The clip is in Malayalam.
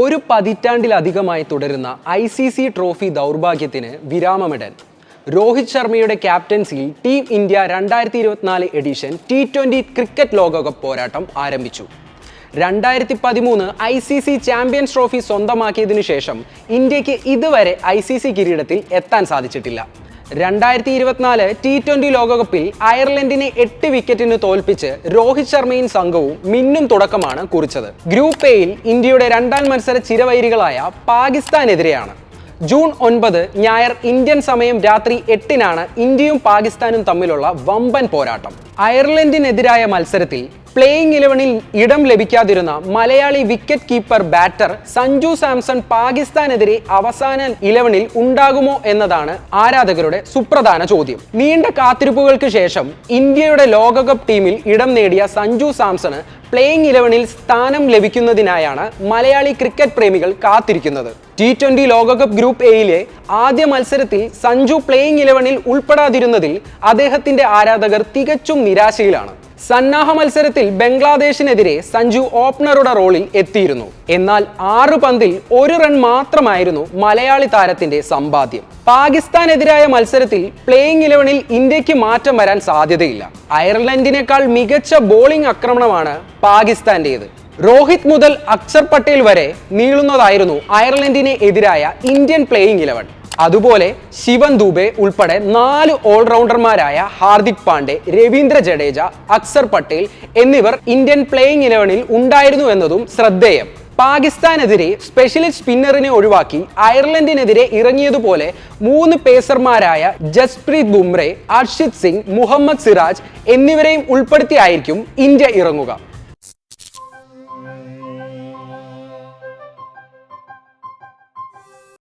ഒരു പതിറ്റാണ്ടിലധികമായി തുടരുന്ന ICC ട്രോഫി ദൗർഭാഗ്യത്തിന് വിരാമമിടാൻ രോഹിത് ശർമ്മയുടെ ക്യാപ്റ്റൻസിയിൽ team India 2024 edition T20 cricket ലോകകപ്പ് പോരാട്ടം ആരംഭിച്ചു. 2013 ICC ചാമ്പ്യൻസ് ട്രോഫി സ്വന്തമാക്കിയതിനു ശേഷം ഇന്ത്യക്ക് ഇതുവരെ ICC കിരീടത്തിൽ എത്താൻ സാധിച്ചിട്ടില്ല. 2024 T20 ലോകകപ്പിൽ അയർലൻഡിനെ 8 വിക്കറ്റിന് തോൽപ്പിച്ച് രോഹിത് ശർമ്മയും സംഘവും മിന്നും തുടക്കമാണ് കുറിച്ചത്. ഗ്രൂപ്പ് എയിൽ ഇന്ത്യയുടെ രണ്ടാം മത്സര ചിരവൈരികളായ പാകിസ്ഥാനെതിരെയാണ്. ജൂൺ 9 ഞായർ ഇന്ത്യൻ സമയം രാത്രി 8-നാണ് ഇന്ത്യയും പാകിസ്ഥാനും തമ്മിലുള്ള വമ്പൻ പോരാട്ടം. അയർലൻഡിനെതിരായ മത്സരത്തിൽ പ്ലേയിങ് 11-ൽ ഇടം ലഭിക്കാതിരുന്ന Malayali wicket keeper batter Sanju Samson പാകിസ്ഥാനെതിരെ അവസാന 11-ൽ ഉണ്ടാകുമോ എന്നതാണ് ആരാധകരുടെ സുപ്രധാന ചോദ്യം. നീണ്ട കാത്തിരിപ്പുകൾക്ക് ശേഷം ഇന്ത്യയുടെ ലോകകപ്പ് ടീമിൽ ഇടം നേടിയ സഞ്ജു സാംസണ് പ്ലേയിങ് 11-ൽ സ്ഥാനം ലഭിക്കുന്നതിനായാണ് മലയാളി ക്രിക്കറ്റ് പ്രേമികൾ കാത്തിരിക്കുന്നത്. T20 ലോകകപ്പ് ഗ്രൂപ്പ് എയിലെ ആദ്യ മത്സരത്തിൽ സഞ്ജു പ്ലേയിങ് 11-ൽ ഉൾപ്പെടാതിരുന്നതിൽ അദ്ദേഹത്തിന്റെ ആരാധകർ തികച്ചും നിരാശയിലാണ്. സന്നാഹ മത്സരത്തിൽ ബംഗ്ലാദേശിനെതിരെ സഞ്ജു ഓപ്പണറുടെ റോളിൽ എത്തിയിരുന്നു. എന്നാൽ 6 പന്തിൽ 1 റൺ മാത്രമായിരുന്നു മലയാളി താരത്തിന്റെ സമ്പാദ്യം. പാകിസ്ഥാനെതിരായ മത്സരത്തിൽ പ്ലേയിങ് 11-ൽ ഇന്ത്യക്ക് മാറ്റം വരാൻ സാധ്യതയില്ല. അയർലൻഡിനേക്കാൾ മികച്ച ബോളിംഗ് ആക്രമണമാണ് പാകിസ്ഥാന്റേത്. രോഹിത് മുതൽ അക്ഷർ പട്ടേൽ വരെ നീളുന്നതായിരുന്നു അയർലൻഡിന് എതിരായ ഇന്ത്യൻ പ്ലേയിങ് 11. അതുപോലെ ശിവൻ ദുബെ ഉൾപ്പെടെ 4 ഓൾറൗണ്ടർമാരായ ഹാർദിക് പാണ്ഡെ, രവീന്ദ്ര ജഡേജ, അക്ഷർ പട്ടേൽ എന്നിവർ ഇന്ത്യൻ പ്ലേയിങ് 11-ൽ ഉണ്ടായിരുന്നു എന്നതും ശ്രദ്ധേയം. പാകിസ്ഥാനെതിരെ സ്പെഷ്യലിസ്റ്റ് സ്പിന്നറിനെ ഒഴിവാക്കി അയർലൻഡിനെതിരെ ഇറങ്ങിയതുപോലെ 3 പേസർമാരായ ജസ്പ്രീത് ബുംറ, അർഷിത് സിംഗ്, മുഹമ്മദ് സിറാജ് എന്നിവരെയും ഉൾപ്പെടുത്തിയായിരിക്കും ഇന്ത്യ ഇറങ്ങുക.